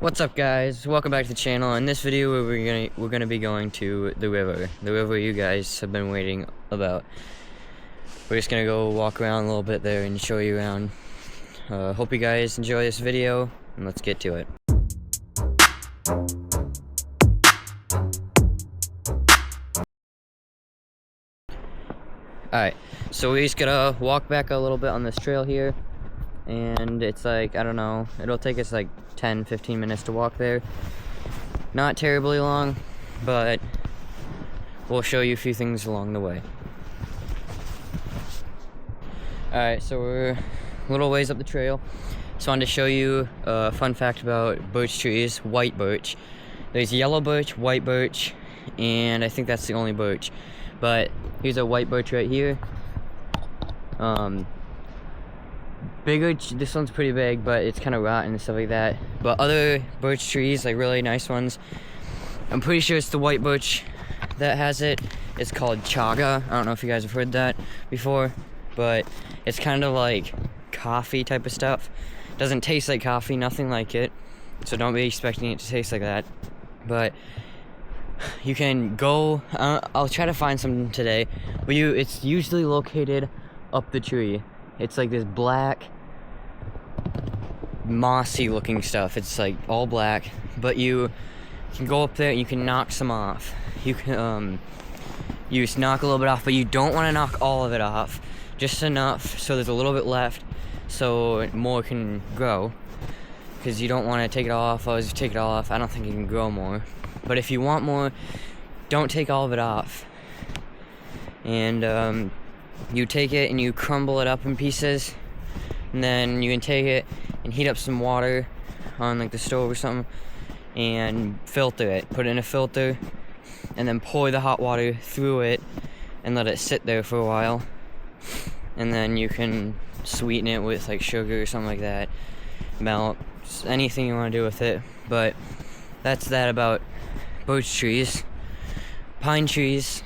What's up, guys? Welcome back to the channel. In this video we're gonna be going to the river you guys have been waiting about. We're just gonna go walk around a little bit there and show you around. Hope you guys enjoy this video, and let's get to it. Alright, so we just gotta walk back a little bit on this trail here, and it's like, I don't know, it'll take us like 10-15 minutes to walk there. Not terribly long, but we'll show you a few things along the way. Alright, so we're a little ways up the trail. Just wanted to show you a fun fact about birch trees, white birch. There's yellow birch, white birch, and I think that's the only birch. But here's a white birch right here. Bigger, this one's pretty big, but it's kind of rotten and stuff like that. But other birch trees, like really nice ones, I'm pretty sure it's the white birch that has it. It's called chaga. I don't know if you guys have heard that before, but it's kind of like coffee type of stuff. Doesn't taste like coffee, nothing like it, so don't be expecting it to taste like that. But you can go, I'll try to find some today, but it's usually located up the tree. It's like this black, mossy looking stuff. It's like all black, but you can go up there and you can knock some off. You can you just knock a little bit off, but you don't want to knock all of it off, just enough so there's a little bit left so more can grow, because you don't want to take it all off. Otherwise, if you take it all off, I don't think you can grow more. But if you want more, don't take all of it off. And you take it and you crumble it up in pieces, and then you can take it and heat up some water on like the stove or something and filter it. Put it in a filter and then pour the hot water through it and let it sit there for a while, and then you can sweeten it with like sugar or something like that, milk, anything you want to do with it. But that's that about birch trees. Pine trees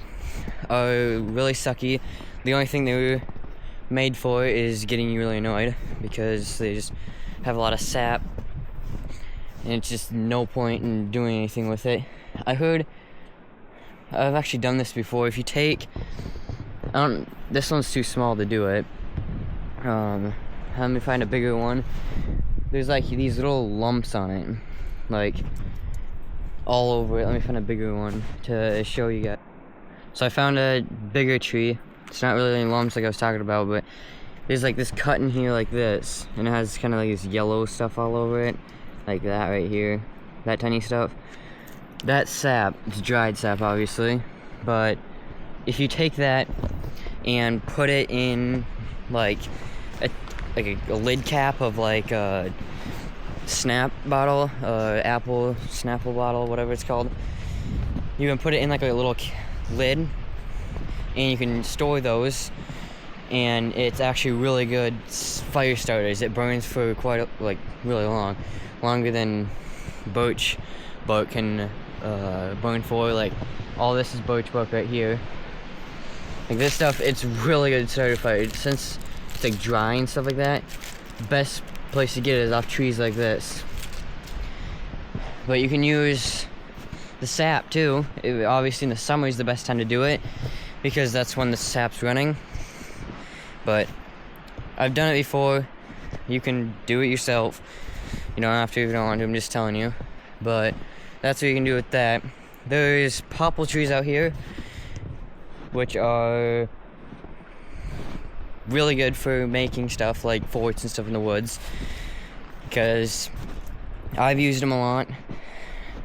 are really sucky. The only thing they were made for is getting you really annoyed, because they just have a lot of sap, and it's just no point in doing anything with it. I've actually done this before. If you take, this one's too small to do it. Let me find a bigger one. There's like these little lumps on it, like all over it. Let me find a bigger one to show you guys. So I found a bigger tree. It's not really any lumps like I was talking about, but there's like this cut in here like this, and it has kind of like this yellow stuff all over it, like that right here, that tiny stuff. That's sap. It's dried sap, obviously, but if you take that and put it in like a lid cap of like a Snap bottle, Apple Snapple bottle, whatever it's called, you can put it in like a little lid, and you can store those, and it's actually really good fire starters. It burns for quite really long, longer than birch bark can burn for. Like all this is birch bark right here. Like this stuff, it's really good starter fire. Since it's like dry and stuff like that, best place to get it is off trees like this. But you can use the sap too. Obviously in the summer is the best time to do it, because that's when the sap's running. But I've done it before. You can do it yourself. You don't have to if you don't want to, I'm just telling you. But that's what you can do with that. There's popple trees out here, which are really good for making stuff like forts and stuff in the woods, because I've used them a lot.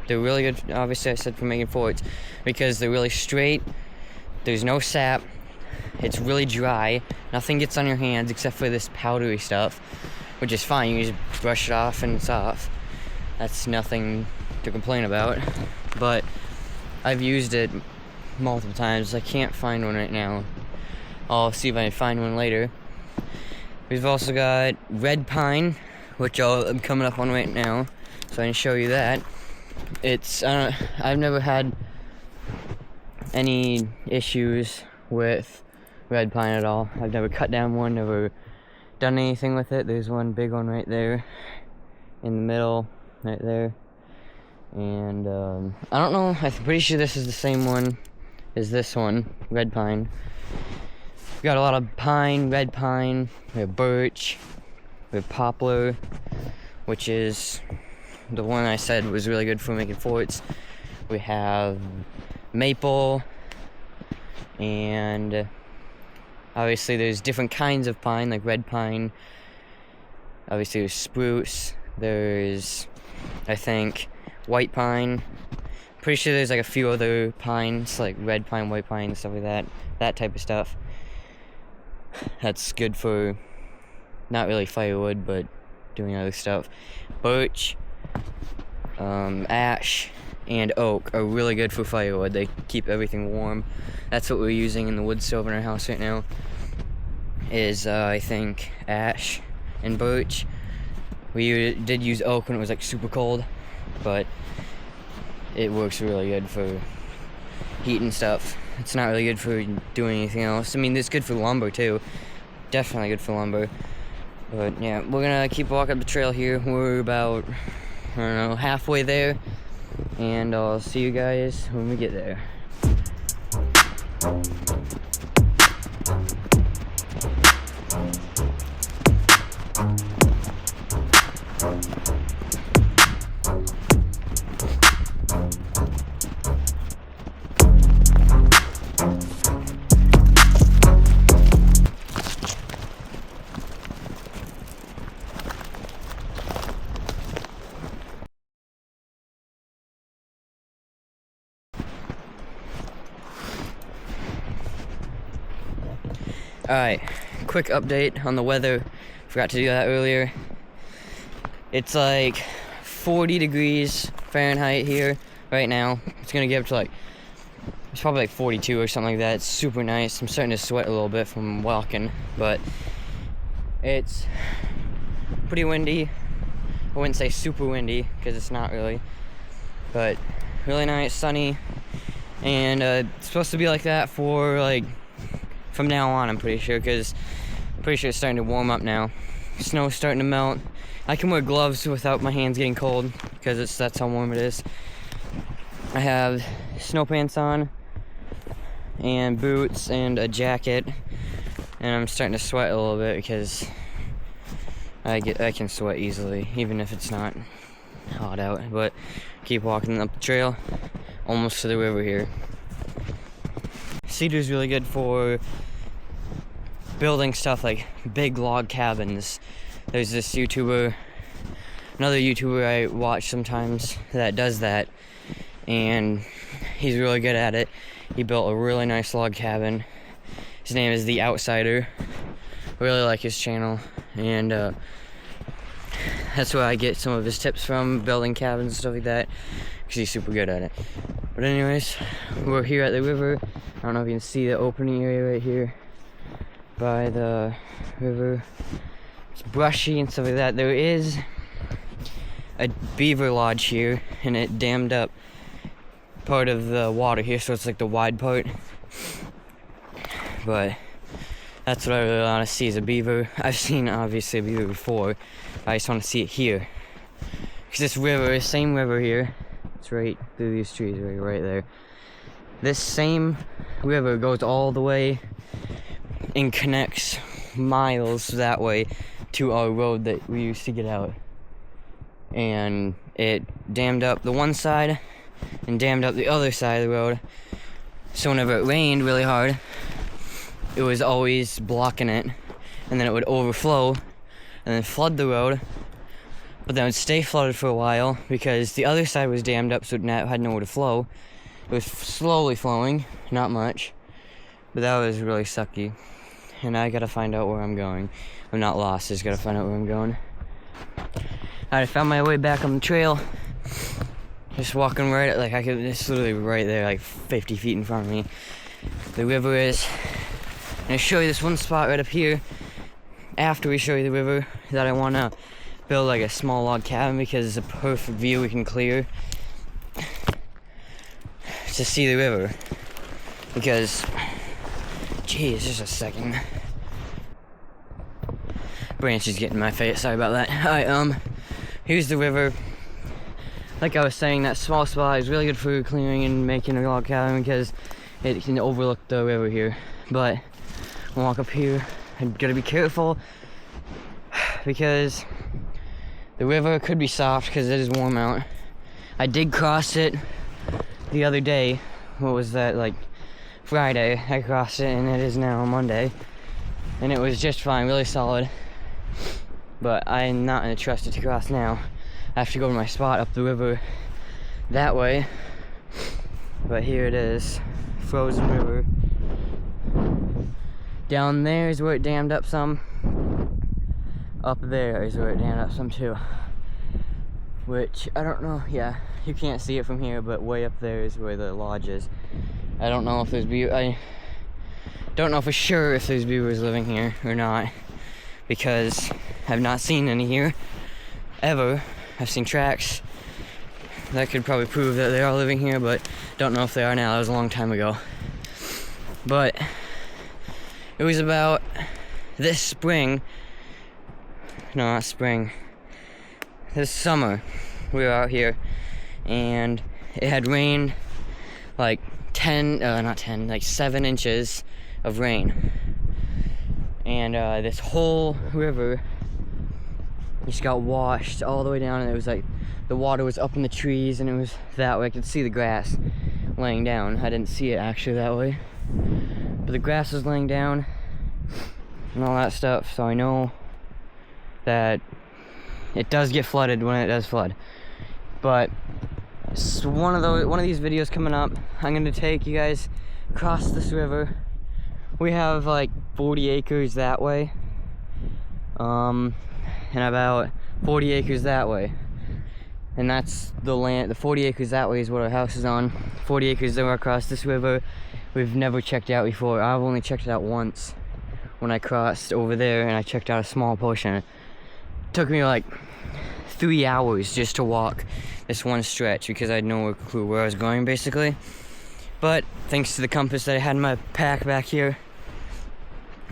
They're really good, obviously I said, for making forts, because they're really straight. There's no sap. It's really dry. Nothing gets on your hands except for this powdery stuff, which is fine. You just brush it off and it's off. That's nothing to complain about. But I've used it multiple times. I can't find one right now. I'll see if I can find one later. We've also got red pine, which I'm coming up on right now, so I can show you that. It's I've never had any issues with red pine at all. I've never cut down one, never done anything with it. There's one big one right there in the middle, right there. And I don't know, I'm pretty sure this is the same one as this one, red pine. We got a lot of pine, red pine, we have birch, we have poplar, which is the one I said was really good for making forts. We have maple, and obviously there's different kinds of pine, like red pine. Obviously there's spruce, there's, I think, white pine. Pretty sure there's like a few other pines, like red pine, white pine, stuff like that. That type of stuff. That's good for, not really firewood, but doing other stuff. Birch, ash, and oak are really good for firewood. They keep everything warm. That's what we're using in the wood stove in our house right now. Is I think ash and birch. We did use oak when it was like super cold, but it works really good for heat and stuff. It's not really good for doing anything else. I mean, it's good for lumber too. Definitely good for lumber. But yeah, we're gonna keep walking up the trail here. We're about, I don't know, halfway there. And I'll see you guys when we get there. Alright, quick update on the weather. Forgot to do that earlier. It's like 40 degrees Fahrenheit here right now. It's gonna get up to like, it's probably like 42 or something like that. It's super nice. I'm starting to sweat a little bit from walking, but it's pretty windy. I wouldn't say super windy because it's not really, but really nice, sunny, and it's supposed to be like that for like from now on, I'm pretty sure, because I'm pretty sure it's starting to warm up now. Snow's starting to melt. I can wear gloves without my hands getting cold because that's how warm it is. I have snow pants on and boots and a jacket, and I'm starting to sweat a little bit because I can sweat easily even if it's not hot out. But keep walking up the trail, almost to the river here. Cedar's really good for building stuff like big log cabins. There's this YouTuber, another YouTuber I watch sometimes that does that, and he's really good at it. He built a really nice log cabin. His name is The Outsider. I really like his channel, and that's where I get some of his tips from, building cabins and stuff like that, because he's super good at it. But anyways, we're here at the river. I don't know if you can see the opening area right here by the river. It's brushy and stuff like that. There is a beaver lodge here, and it dammed up part of the water here, so it's like the wide part. But that's what I really want to see, is a beaver. I've seen obviously a beaver before, but I just want to see it here. Because this river, same river here, it's right through these trees right there. This same river goes all the way and connects miles that way to our road that we used to get out. And it dammed up the one side and dammed up the other side of the road. So whenever it rained really hard, it was always blocking it, and then it would overflow and then flood the road. But then it would stay flooded for a while because the other side was dammed up, so it had nowhere to flow. It was slowly flowing, not much, but that was really sucky. And I gotta find out where I'm going. I'm not lost, I just gotta find out where I'm going. I found my way back on the trail. Just walking right, it's literally right there, like 50 feet in front of me. The river is. I'm gonna show you this one spot right up here. After we show you the river, that I wanna build like a small log cabin because it's a perfect view we can clear to see the river. Because, geez, just a second. Branch is getting in my face, sorry about that. Alright, here's the river. like I was saying, that small spot is really good for clearing and making a log cabin because it can overlook the river here. But I'll walk up here. I'm gonna be careful because the river could be soft because it is warm out. I did cross it the other day. What was that, like Friday? I crossed it and it is now Monday. And it was just fine, really solid. But I'm not gonna trust it to cross now. I have to go to my spot up the river that way. But here it is, frozen river. Down there is where it dammed up some. Up there is where it dammed up some too. Which, I don't know, yeah, you can't see it from here, but way up there is where the lodge is. I don't know if there's I don't know for sure if there's beavers living here or not, because I've not seen any here, ever. I've seen tracks that could probably prove that they are living here, but don't know if they are now. That was a long time ago. But it was about this spring, no, not spring, this summer, we were out here, and it had rained like 7 inches of rain. And this whole river just got washed all the way down, and it was like, the water was up in the trees, and it was that way. I could see the grass laying down. I didn't see it actually that way, but the grass was laying down and all that stuff, so I know that it does get flooded when it does flood. But so one of these videos coming up, I'm gonna take you guys across this river. We have like 40 acres that way, and about 40 acres that way, and that's the land. The 40 acres that way is what our house is on. 40 acres that are across this river we've never checked out before. I've only checked it out once when I crossed over there, and I checked out a small portion. It took me like 3 hours just to walk this one stretch because I had no clue where I was going, basically. But thanks to the compass that I had in my pack back here,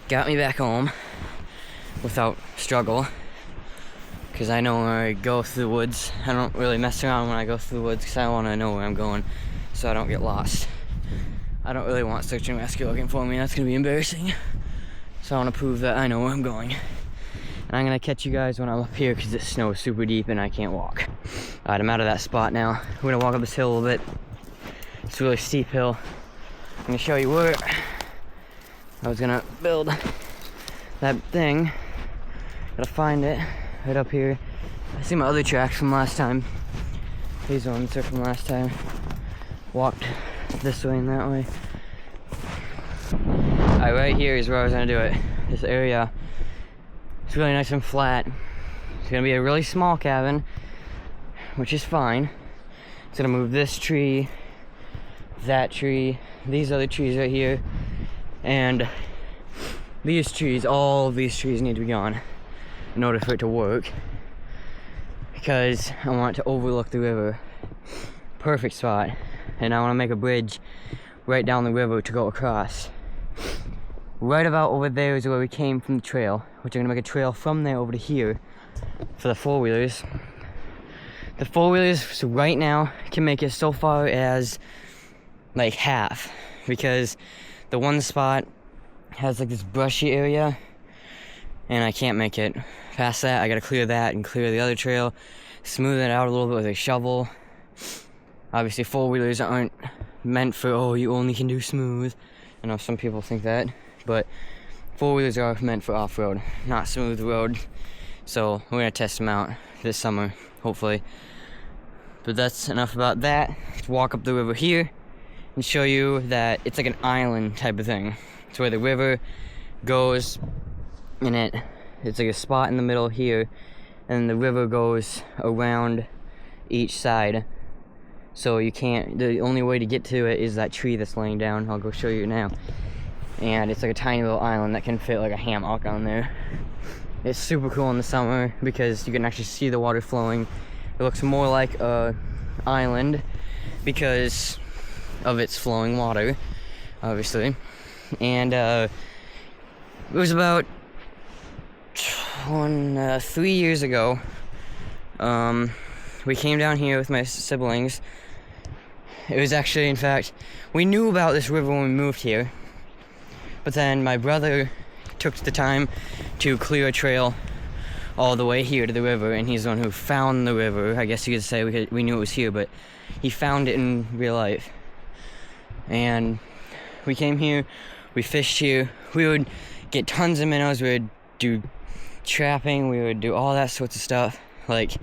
got me back home without struggle, because I know when I go through the woods, I don't really mess around when I go through the woods because I want to know where I'm going so I don't get lost. I don't really want search and rescue looking for me. That's going to be embarrassing. So I want to prove that I know where I'm going. And I'm going to catch you guys when I'm up here because it snows super deep and I can't walk. Alright, I'm out of that spot now. We're going to walk up this hill a little bit. It's a really steep hill. I'm going to show you where I was going to build that thing. Gotta find it right up here. I see my other tracks from last time. These ones are from last time. Walked this way and that way. Alright, right here is where I was gonna do it. This area, it's really nice and flat. It's gonna be a really small cabin, which is fine. It's gonna move this tree, that tree, these other trees right here, and these trees. All of these trees need to be gone in order for it to work, because I want it to overlook the river. Perfect spot. And I want to make a bridge right down the river to go across. Right about over there is where we came from the trail, which I'm going to make a trail from there over to here for the four-wheelers. The four-wheelers, so right now, can make it so far as like half, because the one spot has like this brushy area, and I can't make it past that. I gotta clear that and clear the other trail, smooth it out a little bit with a shovel. Obviously, four-wheelers aren't meant for, oh, you only can do smooth. I know some people think that, but four-wheelers are meant for off-road, not smooth road. So we're gonna test them out this summer, hopefully. But that's enough about that. Let's walk up the river here and show you that it's like an island type of thing. It's where the river goes, and it's like a spot in the middle here, and the river goes around each side. So you can't, the only way to get to it is that tree that's laying down. I'll go show you now. And it's like a tiny little island that can fit like a hammock on there. It's super cool in the summer because you can actually see the water flowing. It looks more like a island because of its flowing water, obviously. And it was about 3 years ago we came down here with my siblings. It was actually, in fact, we knew about this river when we moved here, but then my brother took the time to clear a trail all the way here to the river, and he's the one who found the river. I guess you could say we knew it was here, but he found it in real life. And we came here, we fished here, we would get tons of minnows, we would do trapping, we would do all that sorts of stuff. Like,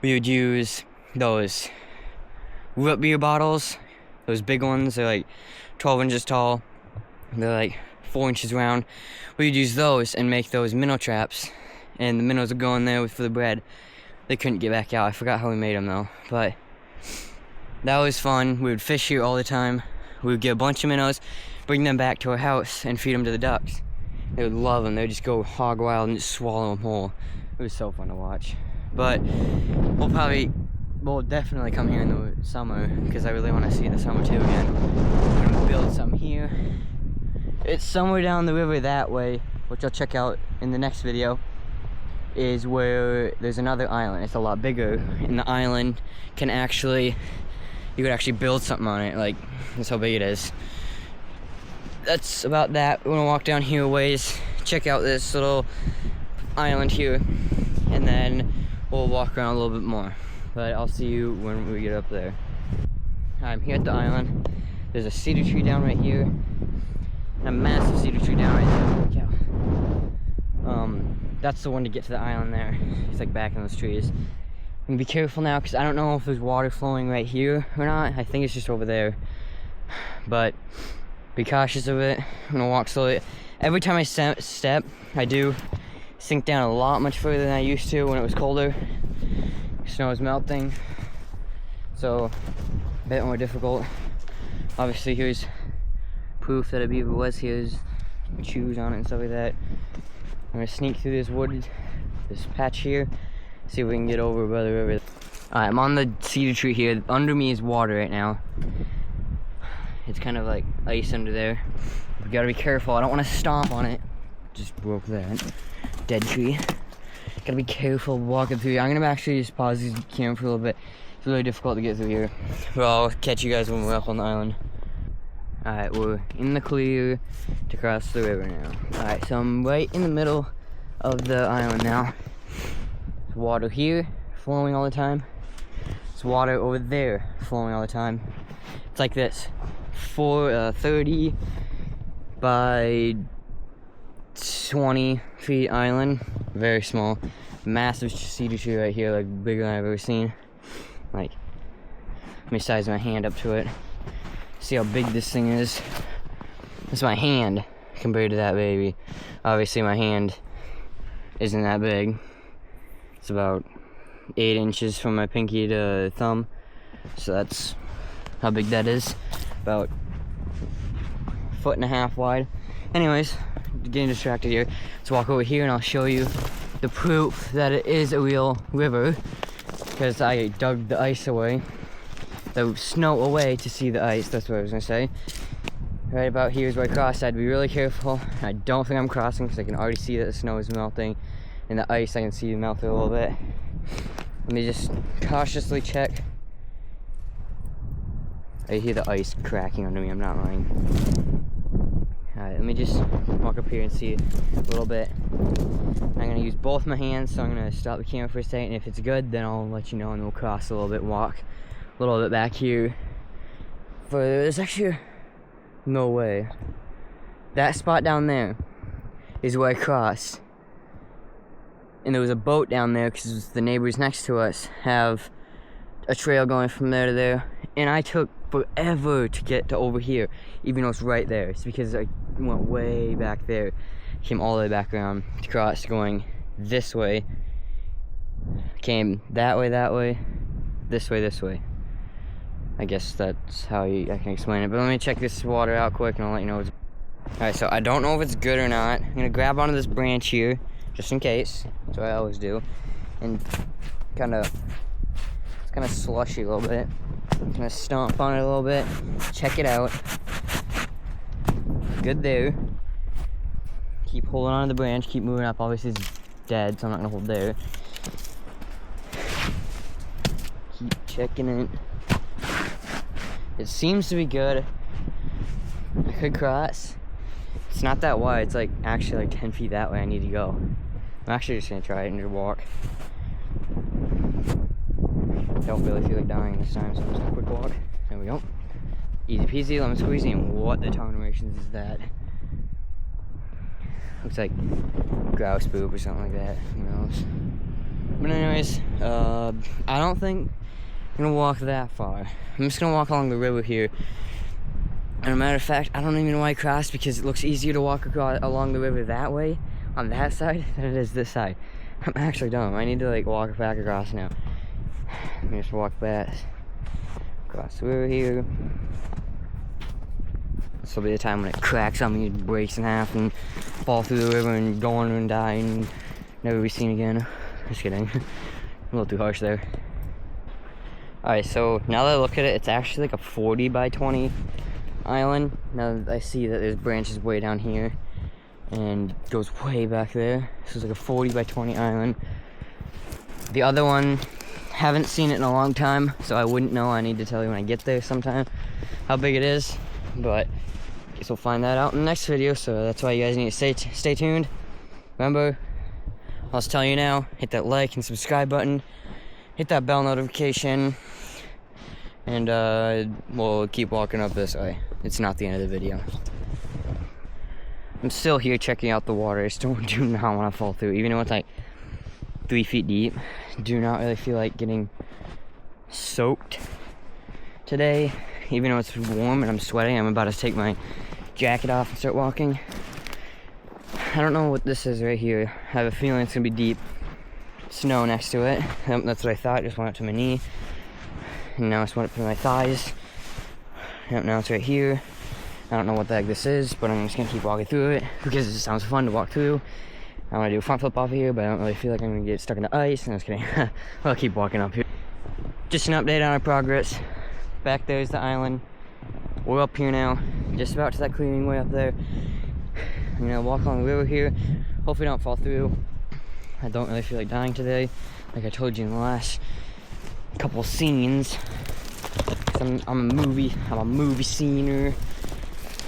we would use those root beer bottles, those big ones. They're like 12 inches tall, they're like 4 inches round. We would use those and make those minnow traps, and the minnows would go in there for the bread. They couldn't get back out. I forgot how we made them though, but that was fun. We would fish here all the time. We would get a bunch of minnows, bring them back to our house, and feed them to the ducks. They would love them. They would just go hog wild and just swallow them whole. It was so fun to watch. But we'll definitely come here in the summer, because I really want to see the summer too again. I'm gonna build something here. It's somewhere down the river that way, which I'll check out in the next video, is where there's another island. It's a lot bigger, and the island can actually, you could actually build something on it. Like, that's how big it is. That's about that. We're gonna walk down here a ways, check out this little island here, and then we'll walk around a little bit more. But I'll see you when we get up there. I'm here at the island. There's a cedar tree down right here, and a massive cedar tree down right there. Holy cow. That's the one to get to the island there. It's like back in those trees. I'm gonna be careful now, because I don't know if there's water flowing right here or not. I think it's just over there. But be cautious of it. I'm gonna walk slowly. Every time I step, I do sink down a lot much further than I used to when it was colder. Snow is melting, so a bit more difficult. Obviously, here's proof that a beaver was here. There's shoes on it and stuff like that. I'm gonna sneak through this wood, this patch here, see if we can get over by the river. Alright, I'm on the cedar tree here. Under me is water right now. It's kind of like ice under there. We gotta be careful. I don't want to stomp on it. Just broke that. Dead tree. Gotta be careful walking through. I'm gonna actually just pause the camera for a little bit. It's really difficult to get through here. But I'll catch you guys when we're up on the island. Alright, we're in the clear to cross the river now. Alright, so I'm right in the middle of the island now. There's water here, flowing all the time. There's water over there, flowing all the time. It's like this. 30 by 20 feet island. Very small. Massive cedar tree right here, like bigger than I've ever seen. Like, let me size my hand up to it. See how big this thing is. That's my hand compared to that baby. Obviously my hand isn't that big. It's about 8 inches from my pinky to thumb. So that's how big that is. About 1.5 feet wide. Anyways, getting distracted here. Let's walk over here and I'll show you the proof that it is a real river, because I dug the ice away, the snow away to see the ice. That's what I was gonna say. Right about here is where I crossed. I had to be really careful. I don't think I'm crossing because I can already see that the snow is melting, and the ice I can see melting a little bit. Let me just cautiously check. I hear the ice cracking under me, I'm not lying. Alright, let me just walk up here and see a little bit. I'm gonna use both my hands, so I'm gonna stop the camera for a second. If it's good, then I'll let you know and we'll cross a little bit, walk a little bit back here. There's actually no way. That spot down there is where I crossed. And there was a boat down there because the neighbors next to us have a trail going from there to there. And I took forever to get to over here, even though it's right there. It's because I went way back there, came all the way back around to cross, going this way, came that way, this way. I guess that's how I can explain it. But let me check this water out quick and I'll let you know. Alright, so I don't know if it's good or not. I'm gonna grab onto this branch here, just in case. That's what I always do. And it's kind of slushy a little bit. I'm gonna stomp on it a little bit, check it out. Good there. Keep holding on to the branch, keep moving up. Obviously it's dead, so I'm not gonna hold there. checking it. It seems to be good. I could cross. It's not that wide. It's like actually like 10 feet that way I need to go. I'm actually just gonna try it and just walk. Don't really feel like dying this time, so I'm just gonna quick walk. There we go. Easy peasy, lemon squeezy, and what the tongue rations is that? Looks like grouse poop or something like that. Who knows? But anyways, I don't think I'm gonna walk that far. I'm just gonna walk along the river here. And a matter of fact, I don't even know why I crossed, because it looks easier to walk across along the river that way, on that side, than it is this side. I'm actually dumb. I need to like walk back across now. Let me just walk back across the river here. This will be the time when it cracks on me, it breaks in half, and fall through the river and go under and die and never be seen again. Just kidding. A little too harsh there. Alright, so now that I look at it, it's actually like a 40 by 20 island. Now that I see that there's branches way down here and goes way back there. So it's like a 40 by 20 island. The other one, haven't seen it in a long time, so I wouldn't know. I need to tell you when I get there sometime how big it is, but I guess we'll find that out in the next video. So that's why you guys need to stay tuned. Remember, I'll just tell you now, hit that like and subscribe button, hit that bell notification, and we'll keep walking up this way. It's not the end of the video. I'm still here checking out the water. I still do not want to fall through, even though it's like 3 feet deep. Do not really feel like getting soaked today, even though it's warm and I'm sweating. I'm about to take my jacket off and start walking. I don't know what this is right here. I have a feeling it's gonna be deep snow next to it. That's what I thought. Just went up to my knee, and now it's went up to my thighs. Yep, now it's right here. I don't know what the heck this is, but I'm just gonna keep walking through it because it sounds fun to walk through. I want to do a front flip off of here, but I don't really feel like I'm gonna get stuck in the ice. And I was kidding. I'll keep walking up here. Just an update on our progress. Back there's the island. We're up here now, just about to that clearing way up there. I'm gonna walk along the river here. Hopefully don't fall through. I don't really feel like dying today, like I told you in the last couple scenes. I'm a movie scener.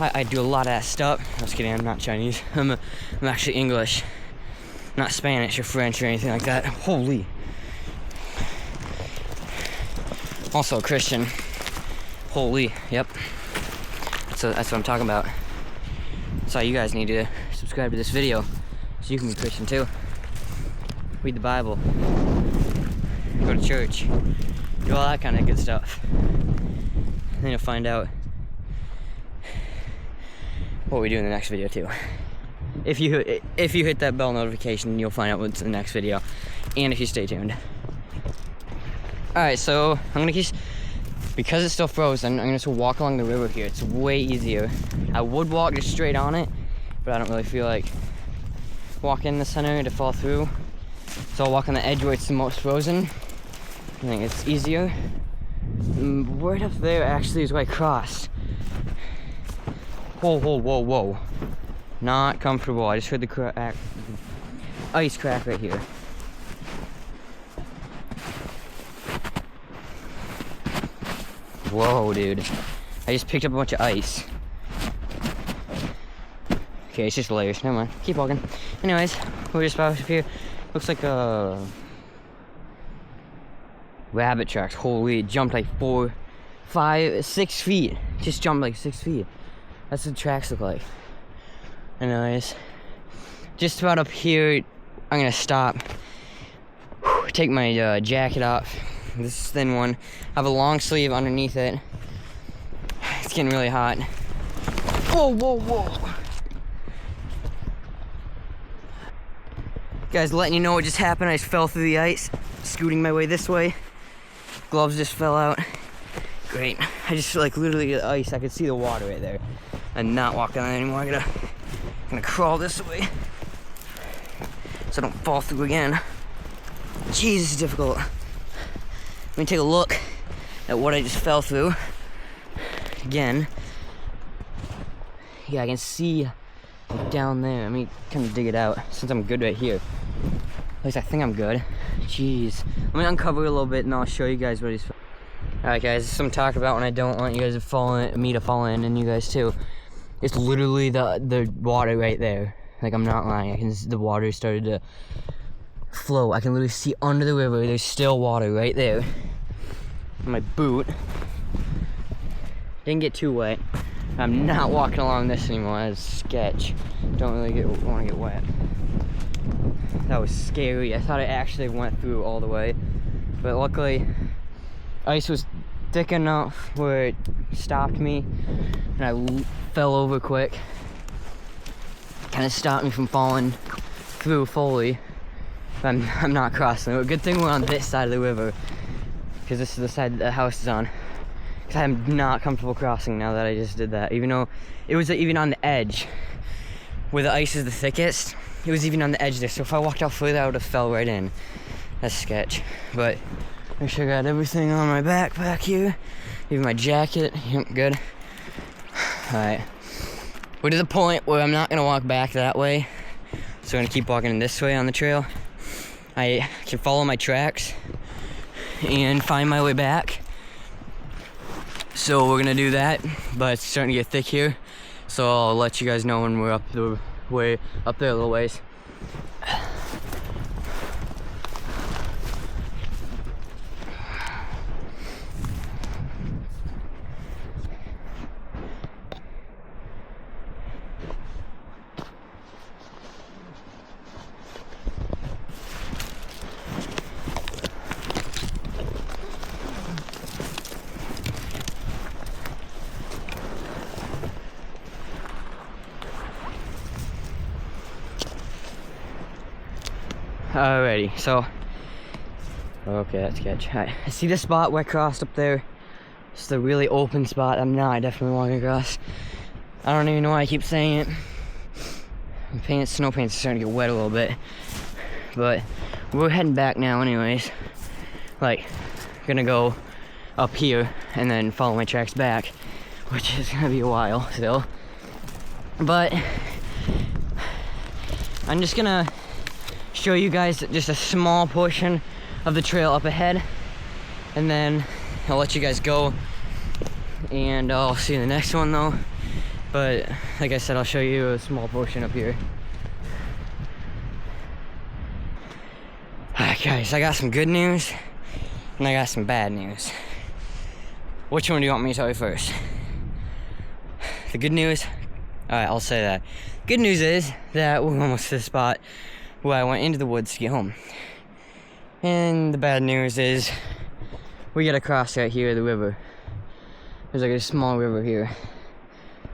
I do a lot of that stuff. I was kidding, I'm not Chinese. I'm actually English. Not Spanish or French or anything like that. Holy. Also a Christian. Holy, yep. That's what I'm talking about. So you guys need to subscribe to this video so you can be Christian too. Read the Bible. Go to church. Do all that kind of good stuff. Then you'll find out what we do in the next video too. If you hit that bell notification, you'll find out what's in the next video, and if you stay tuned. Alright, so I'm gonna keep, because it's still frozen, I'm gonna just walk along the river here. It's way easier. I would walk just straight on it, but I don't really feel like walking in the center to fall through. So I'll walk on the edge where it's the most frozen. I think it's easier. Right up there actually is where I crossed. Whoa, whoa, whoa, whoa. Not comfortable. I just heard the ice crack right here. Whoa, dude. I just picked up a bunch of ice. Okay, it's just layers. Never mind. Keep walking. Anyways, we're just about up here. Looks like a rabbit tracks. Holy, it jumped like 4, 5, 6 feet. Just jumped like 6 feet. That's what the tracks look like. Anyways, just about up here, I'm gonna stop. Take my jacket off. This is a thin one. I have a long sleeve underneath it. It's getting really hot. Whoa, whoa, whoa. Guys, letting you know what just happened. I just fell through the ice, scooting my way this way. Gloves just fell out. Great. I just like literally the ice. I could see the water right there. I'm not walking on it anymore. I'm gonna crawl this way so I don't fall through again. Jeez, this is difficult. Let me take a look at what I just fell through. Again. Yeah, I can see down there. Let me kind of dig it out since I'm good right here. At least I think I'm good. Jeez. Let me uncover a little bit and I'll show you guys what he's. Alright guys, this is some talk about when I don't want you guys to fall in, me to fall in, and you guys too. It's literally the water right there. Like, I'm not lying. The water started to flow. I can literally see under the river, there's still water right there. My boot didn't get too wet. I'm not walking along this anymore. That's sketch. Don't really want to get wet. That was scary. I thought it actually went through all the way, but luckily ice was thick enough where it stopped me, and I fell over quick. Kind of stopped me from falling through fully. I'm not crossing it. Good thing we're on this side of the river, because this is the side that the house is on. Because I'm not comfortable crossing now that I just did that. Even though it was even on the edge, where the ice is the thickest, it was even on the edge there. So if I walked out further, I would have fell right in. That's sketch. But make sure I got everything on my backpack here. Even my jacket. Yep, good. Alright. We're to the point where I'm not gonna walk back that way. So I'm gonna keep walking this way on the trail. I can follow my tracks and find my way back. So we're gonna do that, but it's starting to get thick here. So I'll let you guys know when we're up the way, up there a little ways. Alrighty, so okay, that's sketch. Alright, I see the spot where I crossed up there. It's the really open spot. I definitely walking across. I don't even know why I keep saying it. My snow pants are starting to get wet a little bit, but we're heading back now anyways. Like, gonna go up here and then follow my tracks back, which is gonna be a while still. But I'm just gonna show you guys just a small portion of the trail up ahead, and then I'll let you guys go, and I'll see you in the next one though. But like I said, I'll show you a small portion up here. Alright guys, I got some good news and I got some bad news. Which one do you want me to tell you first? The good news? Alright, I'll say that. Good news is that we're almost to the spot where I went into the woods to get home. And the bad news is we gotta cross right here the river. There's like a small river here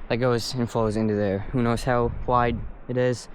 that goes and flows into there. Who knows how wide it is.